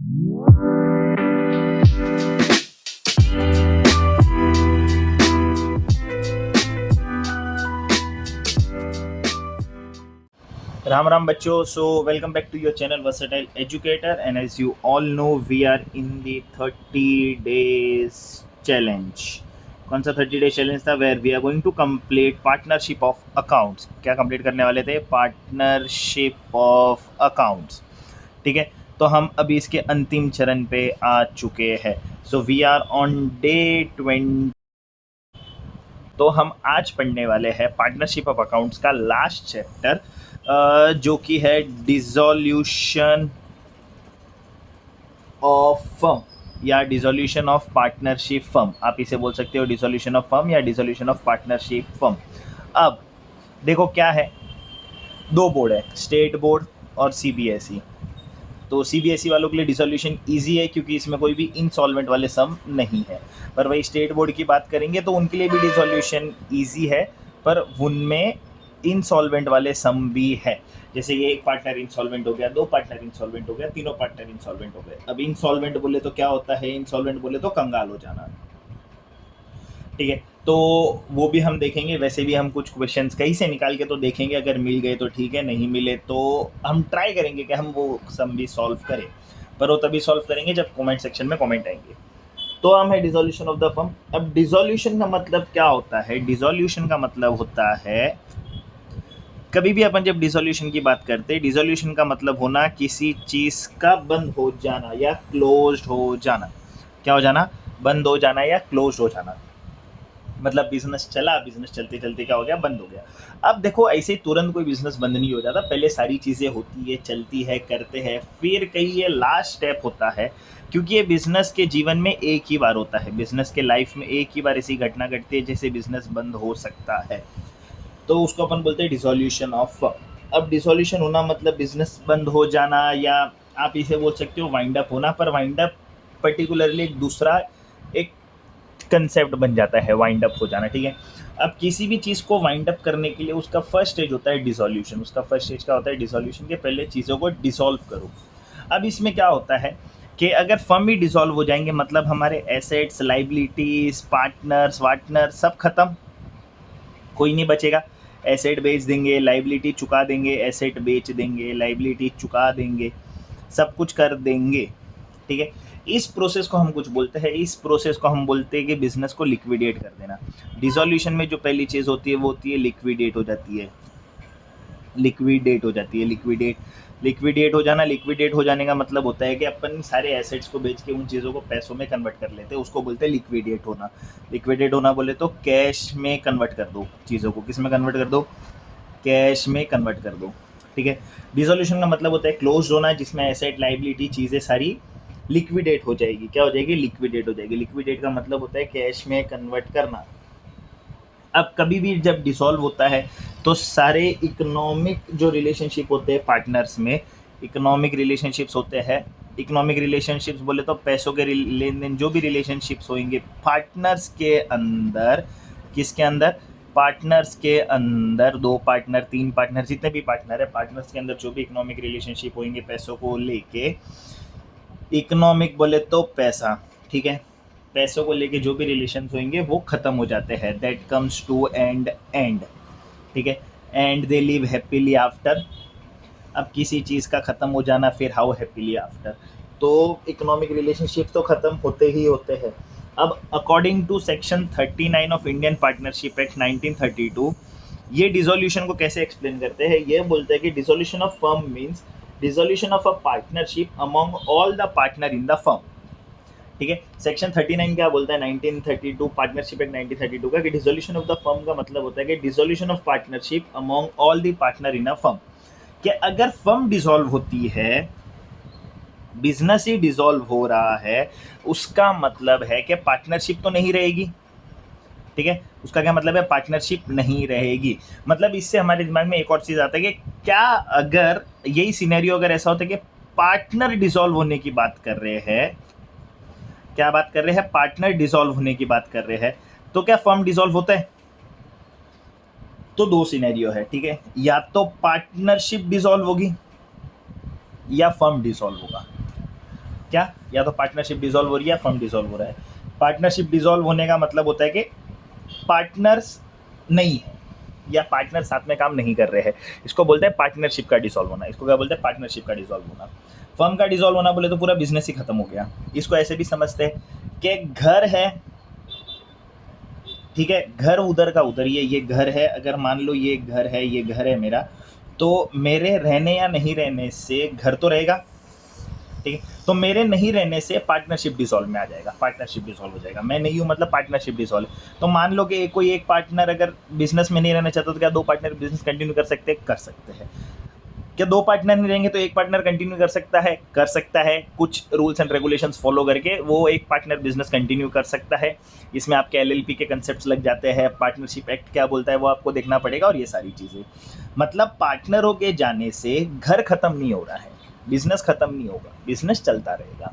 Ram Ram Bacho, so welcome back to your channel Versatile Educator, and as you all know we are in the 30 days challenge. कौन सा 30 days challenge था? Where we are going to complete partnership of accounts. क्या complete करने वाले थे? Partnership of accounts. ठीक है, तो हम अभी इसके अंतिम चरण पे आ चुके हैं. So we are on day 20. तो हम आज पढ़ने वाले हैं पार्टनरशिप ऑफ अकाउंट्स का लास्ट चैप्टर, जो कि है डिसोल्यूशन ऑफ फर्म या डिसोल्यूशन ऑफ पार्टनरशिप फर्म. आप इसे बोल सकते हो डिसोल्यूशन ऑफ फर्म या डिसोल्यूशन ऑफ पार्टनरशिप फर्म. अब देखो क्या है, दो बोर्ड है, स्टेट बोर्ड और सीबीएसई. तो सीबीएसई वालों के लिए डिसोल्यूशन इजी है क्योंकि इसमें कोई भी इंसॉल्वेंट वाले सम नहीं है. पर वही स्टेट बोर्ड की बात करेंगे तो उनके लिए भी डिसोल्यूशन इजी है, पर उनमें इंसॉल्वेंट वाले सम भी है. जैसे ये एक पार्टनर इंसॉल्वेंट हो गया, दो पार्टनर इंसॉल्वेंट हो गया, तीनों पार्टनर इंसॉल्वेंट हो गए. अब इंसॉल्वेंट बोले तो क्या होता है? इंसॉल्वेंट बोले तो कंगाल हो जाना. ठीक है, तो वो भी हम देखेंगे. वैसे भी हम कुछ क्वेश्चंस कहीं से निकाल के तो देखेंगे, अगर मिल गए तो ठीक है, नहीं मिले तो हम ट्राई करेंगे कि हम वो सम भी सॉल्व करें. पर वो तभी सॉल्व करेंगे जब कमेंट सेक्शन में कमेंट आएंगे. तो हम है डिसोल्यूशन ऑफ द फर्म. अब डिसोल्यूशन का मतलब क्या होता है? डिसोल्यूशन का मतलब होता है, कभी भी अपन जब डिसोल्यूशन की बात करते हैं, डिसोल्यूशन का मतलब होना किसी चीज़ का बंद हो जाना या क्लोज्ड हो जाना. क्या हो जाना? बंद हो जाना या क्लोज्ड हो जाना. मतलब बिजनेस चला, बिजनेस चलते चलते क्या हो गया? बंद हो गया. अब देखो, ऐसे ही तुरंत कोई बिजनेस बंद नहीं हो जाता. पहले सारी चीज़ें होती है, चलती है, करते हैं, फिर कहीं ये लास्ट स्टेप होता है. क्योंकि ये बिजनेस के जीवन में एक ही बार होता है, बिजनेस के लाइफ में एक ही बार ऐसी घटना घटती है जैसे बिजनेस बंद हो सकता है. तो उसको अपन बोलते हैं डिसोल्यूशन ऑफ. अब डिसोल्यूशन होना मतलब बिजनेस बंद हो जाना, या आप इसे बोल सकते हो वाइंड अप होना. पर वाइंड अप पर्टिकुलरली एक दूसरा एक कंसेप्ट बन जाता है, वाइंड अप हो जाना. ठीक है, अब किसी भी चीज़ को वाइंड अप करने के लिए उसका फर्स्ट स्टेज होता है डिसोल्यूशन. उसका फर्स्ट स्टेज क्या होता है? डिसोल्यूशन के पहले चीज़ों को डिसॉल्व करो. अब इसमें क्या होता है कि अगर फर्म ही डिसॉल्व हो जाएंगे मतलब हमारे एसेट्स, लाइबिलिटीज, पार्टनर्स वार्टनर सब खत्म, कोई नहीं बचेगा. एसेट बेच देंगे, लाइबिलिटी चुका देंगे, एसेट बेच देंगे, लाइबिलिटी चुका देंगे, सब कुछ कर देंगे. ठीक है, इस प्रोसेस को हम कुछ बोलते हैं, इस प्रोसेस को हम बोलते हैं कि बिजनेस को लिक्विडेट कर देना. डिसोल्यूशन में जो पहली चीज़ होती है वो होती है लिक्विडेट हो जाती है. लिक्विडेट हो जाती है, लिक्विडेट हो जाना. लिक्विडेट हो जाने का मतलब होता है कि अपन सारे एसेट्स को बेच के उन चीज़ों को पैसों में कन्वर्ट कर लेते हैं, उसको बोलते हैं लिक्विडेट होना. लिक्विडेट होना बोले तो कैश में कन्वर्ट कर दो चीज़ों को. किस में कन्वर्ट कर दो? कैश में कन्वर्ट कर दो. ठीक है, डिसोल्यूशन का मतलब होता है क्लोज होना, जिसमें एसेट, लाइबिलिटी, चीज़ें सारी लिक्विडेट हो जाएगी. क्या हो जाएगी? लिक्विडेट हो जाएगी. लिक्विडेट का मतलब होता है कैश में कन्वर्ट करना. अब कभी भी जब डिसॉल्व होता है तो सारे इकोनॉमिक जो रिलेशनशिप होते हैं पार्टनर्स में, इकोनॉमिक रिलेशनशिप्स होते हैं. इकोनॉमिक रिलेशनशिप्स बोले तो पैसों के लेन देन, जो भी रिलेशनशिप्स होंगे पार्टनर्स के अंदर. किसके अंदर? पार्टनर्स के अंदर. दो पार्टनर, तीन पार्टनर, जितने भी पार्टनर है, पार्टनर्स के अंदर जो भी इकोनॉमिक रिलेशनशिप होंगे पैसों को लेके. इकोनॉमिक बोले तो पैसा. ठीक है, पैसों को लेके जो भी रिलेशंस होंगे वो ख़त्म हो जाते हैं. That comes to end. ठीक है, and they live happily after. अब किसी चीज़ का ख़त्म हो जाना, फिर हाउ हैप्पीली आफ्टर. तो इकोनॉमिक रिलेशनशिप तो ख़त्म होते ही होते हैं. अब according to section 39 of Indian partnership act 1932, ये डिसोल्यूशन को कैसे एक्सप्लेन करते हैं? ये बोलते हैं कि dissolution of firm means dissolution of a partnership among all the partner in the firm. ठीक है, सेक्शन 39 क्या बोलता है? 1932 पार्टनरशिप एक्ट 1932 का, कि डिसोल्यूशन ऑफ द फर्म का मतलब होता है कि dissolution of partnership among all the partner in a firm. कि अगर फर्म डिसॉल्व होती है, बिजनेस ही डिसॉल्व हो रहा है, उसका मतलब है कि पार्टनरशिप तो नहीं रहेगी. ठीक है, उसका क्या मतलब है? पार्टनरशिप नहीं रहेगी. मतलब इससे हमारे दिमाग में एक और चीज़ आता है कि क्या अगर यही सिनेरियो अगर ऐसा होता है कि पार्टनर डिसॉल्व होने की बात कर रहे हैं, क्या बात कर रहे हैं? पार्टनर डिसॉल्व होने की बात कर रहे हैं, तो क्या फर्म डिसॉल्व होता है? तो दो सिनेरियो है. ठीक है, या तो पार्टनरशिप डिसॉल्व होगी या फर्म डिसॉल्व होगा. क्या, या तो पार्टनरशिप डिसॉल्व हो रही है, फर्म डिसॉल्व हो रहा है। पार्टनरशिप डिसॉल्व होने का मतलब होता है कि पार्टनर्स नहीं है या पार्टनर साथ में काम नहीं कर रहे हैं, इसको बोलते हैं पार्टनरशिप का डिसॉल्व होना। इसको क्या बोलते हैं, पार्टनरशिप का डिसॉल्व होना। फर्म का डिसॉल्व होना बोले तो पूरा बिजनेस ही खत्म हो गया। इसको ऐसे भी समझते हैं कि घर है, ठीक है, घर उधर का उधर, ये घर है, अगर मान लो ये घर है, ये घर है मेरा, तो मेरे रहने या नहीं रहने से घर तो रहेगा, ठीक है, तो मेरे नहीं रहने से पार्टनरशिप डिसॉल्व में आ जाएगा, पार्टनरशिप डिसॉल्व हो जाएगा। मैं नहीं हूँ मतलब पार्टनरशिप डिसॉल्व। तो मान लो कि कोई एक पार्टनर अगर बिजनेस में नहीं रहना चाहता तो क्या दो पार्टनर बिजनेस कंटिन्यू कर सकते हैं? कर सकते हैं। क्या दो पार्टनर नहीं रहेंगे तो एक पार्टनर कंटिन्यू कर सकता है? कर सकता है। कुछ रूल्स एंड रेगुलेशंस फॉलो करके वो एक पार्टनर बिजनेस कंटिन्यू कर सकता है। इसमें आपके एलएलपी के कंसेप्ट्स लग जाते हैं, पार्टनरशिप एक्ट क्या बोलता है वो आपको देखना पड़ेगा, और ये सारी चीज़ें। मतलब पार्टनरों के जाने से घर खत्म नहीं हो रहा है, बिजनेस खत्म नहीं होगा, बिजनेस चलता रहेगा।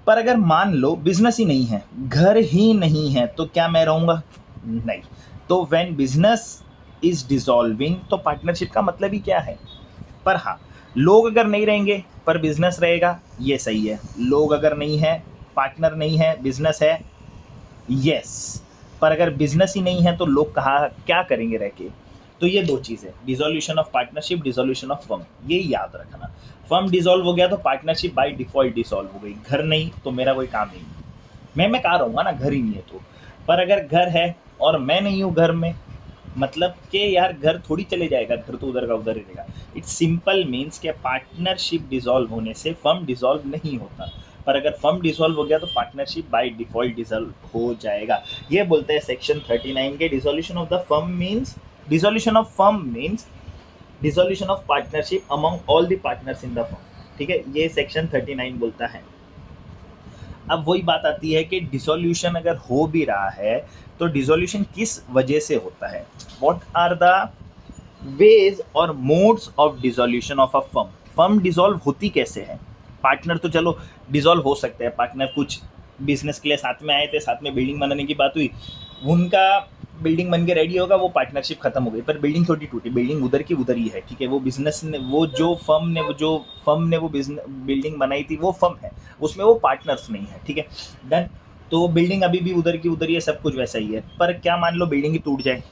पर अगर मान लो बिजनेस ही नहीं है, घर ही नहीं है, तो क्या मैं रहूँगा? नहीं। तो व्हेन बिजनेस इज डिसॉल्विंग, तो पार्टनरशिप का मतलब ही क्या है? पर हाँ, लोग अगर नहीं रहेंगे पर बिजनेस रहेगा, ये सही है। लोग अगर नहीं है, पार्टनर नहीं है, बिजनेस है, यस। पर अगर बिजनेस ही नहीं है तो लोग कहाँ क्या करेंगे रह के? तो ये दो चीज़ें, dissolution of partnership, dissolution of firm, ये याद रखना। फर्म डिसॉल्व हो गया तो पार्टनरशिप बाय डिफॉल्ट डिसॉल्व हो गई। घर नहीं तो मेरा कोई काम ही नहीं, मैं कहाँ रहूँगा ना, घर ही नहीं है तो। पर अगर घर है और मैं नहीं हूँ घर में, मतलब कि यार घर थोड़ी चले जाएगा, घर तो उधर का उधर ही रहेगा। इट्स सिंपल मीन्स कि पार्टनरशिप डिसॉल्व होने से फर्म डिसॉल्व नहीं होता, पर अगर फर्म डिसॉल्व हो गया तो पार्टनरशिप बाय डिफॉल्ट डिसॉल्व हो जाएगा। ये बोलते हैं सेक्शन 39 के, dissolution of the firm means, dissolution of firm means dissolution of partnership among all the partners in the firm, ठीक है, ये सेक्शन 39 बोलता है। अब वही बात आती है कि डिसोल्यूशन अगर हो भी रहा है तो डिसोल्यूशन किस वजह से होता है? व्हाट आर द वेज और modes of dissolution of a firm? Firm dissolve होती कैसे है? पार्टनर तो चलो डिसॉल्व हो सकते हैं, पार्टनर कुछ बिजनेस के लिए साथ में आए थे, साथ में बिल्डिंग बनाने की बात हुई, उनका बिल्डिंग बन के रेडी होगा, वो पार्टनरशिप खत्म हो गई, पर बिल्डिंग थोड़ी टूटी, बिल्डिंग उधर की उधर ही है, ठीक है, वो बिजनेस ने, वो जो फर्म ने वो बिजनेस बिल्डिंग बनाई थी वो फर्म है, उसमें वो पार्टनर्स नहीं है, ठीक है, डन। तो बिल्डिंग अभी भी उधर की उधर ही है, सब कुछ वैसा ही है। पर क्या मान लो बिल्डिंग ही टूट जाए,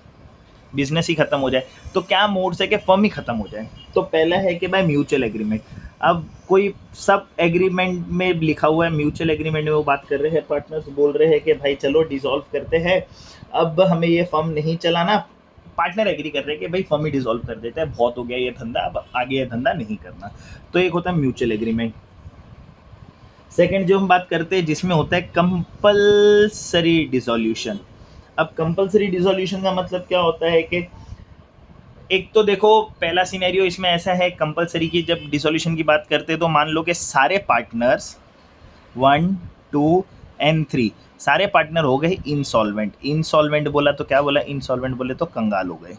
बिजनेस ही खत्म हो जाए, तो क्या मोड से कि फर्म ही खत्म हो जाए? तो पहला है कि बाय म्यूचुअल एग्रीमेंट। अब कोई सब एग्रीमेंट में लिखा हुआ है, म्यूचुअल एग्रीमेंट में वो बात कर रहे हैं, पार्टनर्स बोल रहे हैं कि भाई चलो डिसॉल्व करते हैं, अब हमें ये फर्म नहीं चलाना। पार्टनर एग्री कर रहे हैं कि भाई फर्म ही डिसॉल्व कर देते हैं, बहुत हो गया ये धंधा, अब आगे ये धंधा नहीं करना। तो एक होता है म्यूचुअल एग्रीमेंट। सेकंड जो हम बात करते हैं जिसमें होता है कंपल्सरी डिसोल्यूशन। अब कंपल्सरी डिसोल्यूशन का मतलब क्या होता है कि एक तो देखो पहला सिनेरियो इसमें ऐसा है, कंपल्सरी की जब डिसोल्यूशन की बात करते हैं तो मान लो कि सारे पार्टनर्स 1 2 एंड 3 सारे पार्टनर हो गए इंसॉल्वेंट। इंसॉल्वेंट बोला तो क्या बोला? इंसॉल्वेंट बोले तो कंगाल हो गए,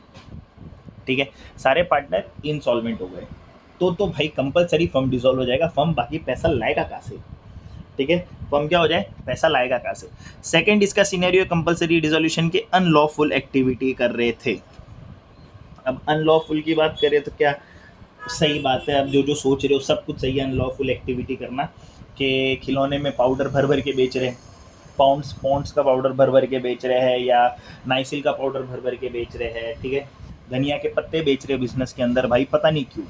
ठीक है, सारे पार्टनर इंसॉल्वेंट हो गए, तो भाई कंपल्सरी फर्म डिसॉल्व हो जाएगा। फर्म बाकी पैसा लाएगा कहाँ से? ठीक है, फर्म क्या हो जाए, पैसा लाएगा कहाँ से? सेकंड इसका सिनेरियो कंपल्सरी डिसोल्यूशन के अनलॉफुल एक्टिविटी कर रहे थे। अब अनलॉफुल की बात करें तो क्या सही बात है, अब जो जो सोच रहे हो सब कुछ सही है, अनलॉफुल एक्टिविटी करना कि खिलौने में पाउडर भर भर के बेच रहे हैं, पॉन्ड्स का पाउडर भर भर के बेच रहे हैं, या नाइसिल का पाउडर भर भर के बेच रहे हैं, ठीक है, धनिया के पत्ते बेच रहे हैं बिजनेस के अंदर, भाई पता नहीं क्यों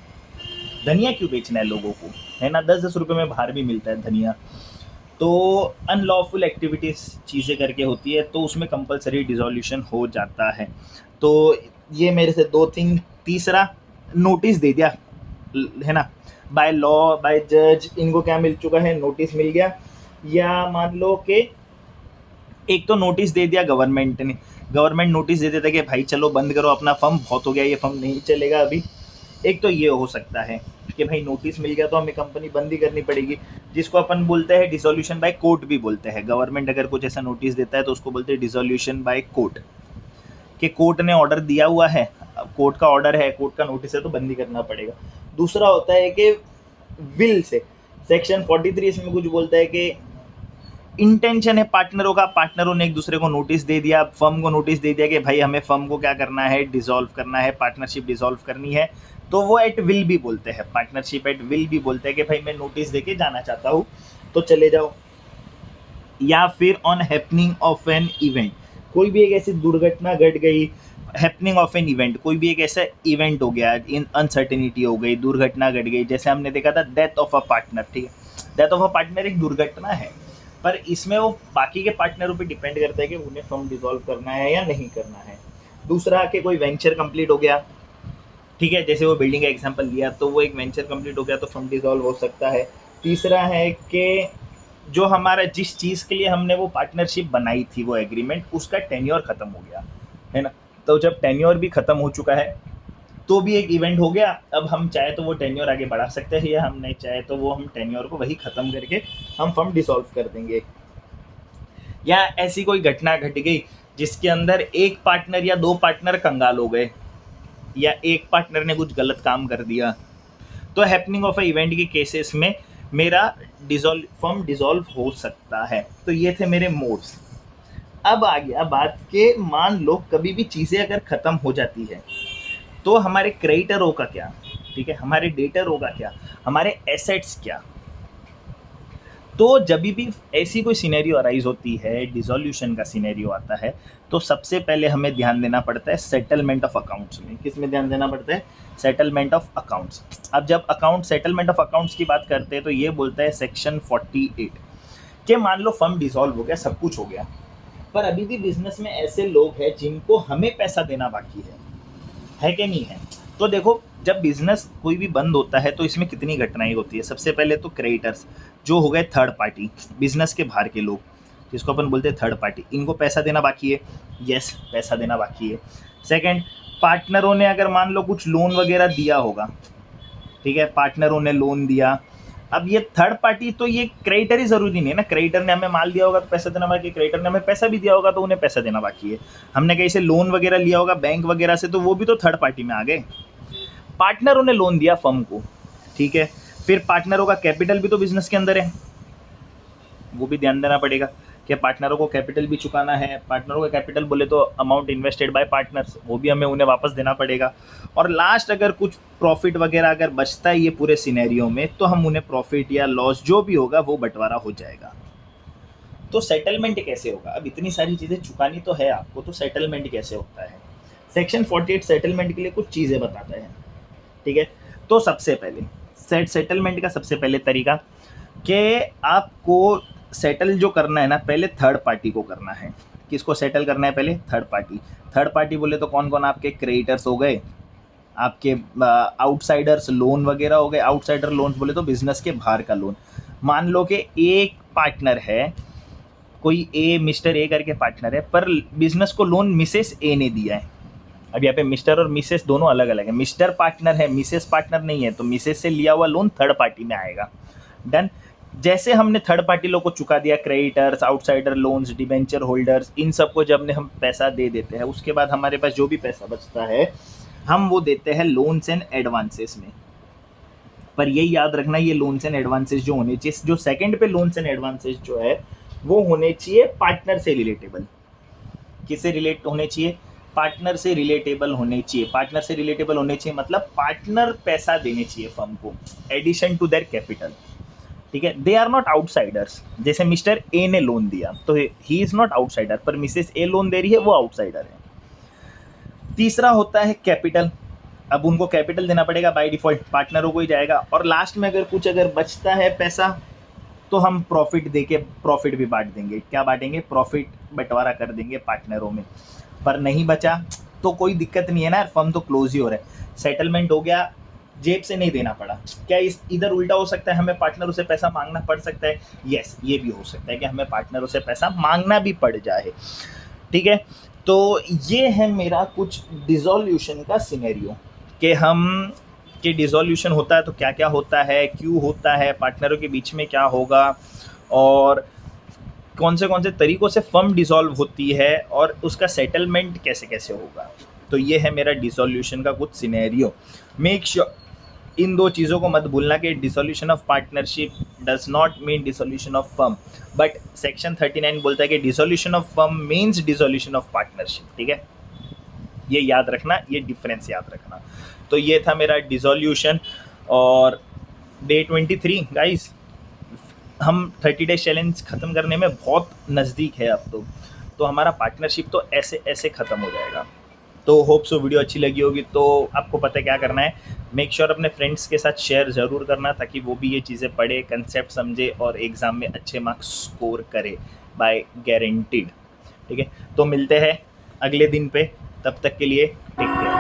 धनिया क्यों बेचना है लोगों को, है ना, 10-10 रुपये में बाहर भी मिलता है धनिया। तो अनलॉफुल एक्टिविटीज़ चीज़ें करके होती है, तो उसमें कंपलसरी डिसोल्यूशन हो जाता है। तो ये मेरे से दो थिंग। तीसरा, नोटिस दे दिया, है ना, बाय लॉ बाय जज इनको क्या मिल चुका है, नोटिस मिल गया। या मान लो कि एक तो नोटिस दे दिया गवर्नमेंट ने, गवर्नमेंट नोटिस दे देता कि भाई चलो बंद करो अपना फर्म, बहुत हो गया ये फर्म नहीं चलेगा अभी। एक तो ये हो सकता है कि भाई नोटिस मिल गया तो हमें कंपनी बंद ही करनी पड़ेगी, जिसको अपन बोलते हैं डिसोल्यूशन बाय कोर्ट भी बोलते हैं। गवर्नमेंट अगर कुछ ऐसा नोटिस देता है तो उसको बोलते हैं डिसोल्यूशन बाय कोर्ट, कि कोर्ट ने ऑर्डर दिया हुआ है, कोर्ट का ऑर्डर है, कोर्ट का नोटिस है तो बंद ही करना पड़ेगा। दूसरा होता है कि विल से, सेक्शन 43 इसमें कुछ बोलता है कि इंटेंशन है पार्टनरों का, पार्टनरों ने एक दूसरे को नोटिस दे दिया, फर्म को नोटिस दे दिया कि भाई हमें फर्म को क्या करना है, डिसॉल्व करना है, पार्टनरशिप डिसॉल्व करनी है, तो वो एट विल भी बोलते हैं, पार्टनरशिप एट विल भी बोलते हैं कि भाई मैं नोटिस देके जाना चाहता हूँ तो चले जाओ। या फिर on happening of an event, कोई भी एक ऐसी दुर्घटना घट गई, हैपनिंग ऑफ एन इवेंट, कोई भी एक ऐसा इवेंट हो गया, इन अनसर्टेनिटी हो गई, दुर्घटना घट गई, जैसे हमने देखा था डेथ ऑफ अ पार्टनर, ठीक है, डेथ ऑफ अ पार्टनर एक दुर्घटना है, पर इसमें वो बाकी के पार्टनरों पे डिपेंड करता है कि उन्हें फर्म डिसॉल्व करना है या नहीं करना है। दूसरा कि कोई वेंचर कंप्लीट हो गया, ठीक है, जैसे वो बिल्डिंग का एग्जांपल लिया, तो वो एक वेंचर कंप्लीट हो गया तो फर्म डिसॉल्व हो सकता है। तीसरा है कि जो हमारा जिस चीज़ के लिए हमने वो पार्टनरशिप बनाई थी, वो एग्रीमेंट, उसका टेन्योर ख़त्म हो गया है ना, तो जब टेन्योर भी ख़त्म हो चुका है तो भी एक इवेंट हो गया, अब हम चाहे तो वो टेन्योर आगे बढ़ा सकते हैं या हम नहीं चाहे तो वो हम टेन्योर को वही ख़त्म करके हम फर्म डिसॉल्व कर देंगे। या ऐसी कोई घटना घट गई जिसके अंदर एक पार्टनर या दो पार्टनर कंगाल हो गए, या एक पार्टनर ने कुछ गलत काम कर दिया, तो हैपनिंग ऑफ अ इवेंट के केसेस में मेरा फर्म डिसॉल्व हो सकता है। तो ये थे मेरे मोड्स। अब आ गया बात के मान लो कभी भी चीज़ें अगर ख़त्म हो जाती है तो हमारे क्रेडिटरों का क्या, ठीक है, हमारे डेटरों का क्या, हमारे एसेट्स क्या। तो जब भी ऐसी कोई सिनेरियो अराइज होती है, डिसोल्यूशन का सिनेरियो आता है, तो सबसे पहले हमें ध्यान देना पड़ता है सेटलमेंट ऑफ अकाउंट्स में। किस में ध्यान देना पड़ता है? Settlement of accounts. अब जब अकाउंट सेटलमेंट ऑफ अकाउंट्स की बात करते हैं तो ये बोलता है सेक्शन 48 कि मान लो फर्म डिसॉल्व हो गया, सब कुछ हो गया, पर अभी भी बिजनेस में ऐसे लोग हैं जिनको हमें पैसा देना बाकी है कि नहीं है। तो देखो, जब बिजनेस कोई भी बंद होता है तो इसमें कितनी घटनाएं होती है। सबसे पहले तो क्रेडिटर्स, जो हो गए थर्ड पार्टी, बिजनेस के बाहर के लोग, जिसको अपन बोलते हैं थर्ड पार्टी, इनको पैसा देना बाकी है। यस, पैसा देना बाकी है। सेकंड, पार्टनरों ने अगर मान लो कुछ लोन वगैरह दिया होगा, ठीक है, पार्टनरों ने लोन दिया। अब ये थर्ड पार्टी, तो ये क्रेडिटर ही जरूरी नहीं है ना, क्रेडिटर ने हमें माल दिया होगा तो पैसा देना बाकी है, क्रेडिटर ने हमें पैसा भी दिया होगा तो उन्हें पैसा देना बाकी है। हमने कहीं से लोन वगैरह लिया होगा बैंक वगैरह से, तो वो भी तो थर्ड पार्टी में आ गए। पार्टनरों ने लोन दिया फर्म को, ठीक है, फिर पार्टनरों का कैपिटल भी तो बिजनेस के अंदर है, वो भी ध्यान देना पड़ेगा कि पार्टनरों को कैपिटल भी चुकाना है। पार्टनरों का कैपिटल बोले तो अमाउंट इन्वेस्टेड बाय पार्टनर्स, वो भी हमें उन्हें वापस देना पड़ेगा। और लास्ट अगर कुछ प्रॉफिट वगैरह अगर बचता है ये पूरे सिनेरियो में, तो हम उन्हें प्रॉफिट या लॉस जो भी होगा वो बंटवारा हो जाएगा। तो सेटलमेंट कैसे होगा? अब इतनी सारी चीज़ें चुकानी तो है आपको, तो सेटलमेंट कैसे होता है? सेक्शन 48 सेटलमेंट के लिए कुछ चीज़ें बताता है, ठीक है। तो सबसे पहले सेटलमेंट का सबसे पहले तरीका कि आपको सेटल जो करना है ना, पहले थर्ड पार्टी को करना है। किसको सेटल करना है? पहले थर्ड पार्टी। थर्ड पार्टी बोले तो कौन कौन? आपके क्रेडिटर्स हो गए, आपके आउटसाइडर्स लोन वगैरह हो गए। आउटसाइडर लोन्स बोले तो बिजनेस के बाहर का लोन। मान लो कि एक पार्टनर है, कोई ए, मिस्टर ए करके पार्टनर है, पर बिजनेस को लोन मिसेस ए ने दिया है। अब यहाँ पे मिस्टर और मिसेस दोनों अलग अलग है। मिस्टर पार्टनर है, मिसेस पार्टनर नहीं है, तो मिसेस से लिया हुआ लोन थर्ड पार्टी में आएगा। डन। जैसे हमने थर्ड पार्टी लोग को चुका दिया, creditors, outsider loans, debenture holders, इन सबको जब हम पैसा दे देते हैं, उसके बाद हमारे पास जो भी पैसा बचता है हम वो देते हैं लोन्स एंड एडवांसेस में। पर यही याद रखना, ये लोन्स एंड एडवांसेस जो होने चाहिए, जो सेकंड पे लोन्स एंड एडवांसेस जो है वो होने चाहिए पार्टनर से रिलेटेबल। किससे रिलेट होने चाहिए? पार्टनर से रिलेटेबल होने चाहिए। पार्टनर से रिलेटेबल होने चाहिए मतलब पार्टनर पैसा देने चाहिए फर्म को, एडिशन टू देयर कैपिटल, ठीक है। They are not outsiders. जैसे मिस्टर ए ने लोन दिया तो ही इज नॉट आउटसाइडर, पर मिसेस ए लोन दे रही है, वो आउटसाइडर है। तीसरा होता है कैपिटल। अब उनको कैपिटल देना पड़ेगा बाय डिफॉल्ट, पार्टनरों को ही जाएगा। और लास्ट में अगर कुछ अगर बचता है पैसा तो हम प्रॉफिट देके प्रॉफिट भी बांट देंगे। क्या बांटेंगे? प्रॉफिट बंटवारा कर देंगे पार्टनरों में। पर नहीं बचा तो कोई दिक्कत नहीं है ना, फर्म तो क्लोज ही हो रहा है, सेटलमेंट हो गया, जेब से नहीं देना पड़ा। क्या इस इधर उल्टा हो सकता है, हमें पार्टनरों से पैसा मांगना पड़ सकता है? यस, ये भी हो सकता है कि हमें पार्टनरों से पैसा मांगना भी पड़ जाए, ठीक है। तो ये है मेरा कुछ डिसोल्यूशन का सिनेरियो कि हम कि डिसोल्यूशन होता है तो क्या क्या होता है, क्यों होता है, पार्टनरों के बीच में क्या होगा, और कौन से तरीक़ों से फर्म डिसॉल्व होती है, और उसका सेटलमेंट कैसे कैसे होगा। तो ये है मेरा डिसोल्यूशन का कुछ सिनेरियो। मेक श्योर इन दो चीज़ों को मत भूलना कि dissolution of partnership does not mean dissolution of firm, but section 39 बोलता है कि dissolution of firm means dissolution of partnership. ठीक है, ये याद रखना, ये डिफरेंस याद रखना। तो ये था मेरा डिसोल्यूशन। और डे 23 गाइस, हम 30 डेज चैलेंज ख़त्म करने में बहुत नज़दीक है अब तो हमारा पार्टनरशिप तो ऐसे ऐसे ख़त्म हो जाएगा। तो होप सो वीडियो अच्छी लगी होगी। तो आपको पता है क्या करना है, मेक श्योर अपने फ्रेंड्स के साथ शेयर ज़रूर करना ताकि वो भी ये चीज़ें पढ़े, कंसेप्ट समझे और एग्ज़ाम में अच्छे मार्क्स स्कोर करे बाय गारंटीड। ठीक है, तो मिलते हैं अगले दिन पे, तब तक के लिए टेक केयर।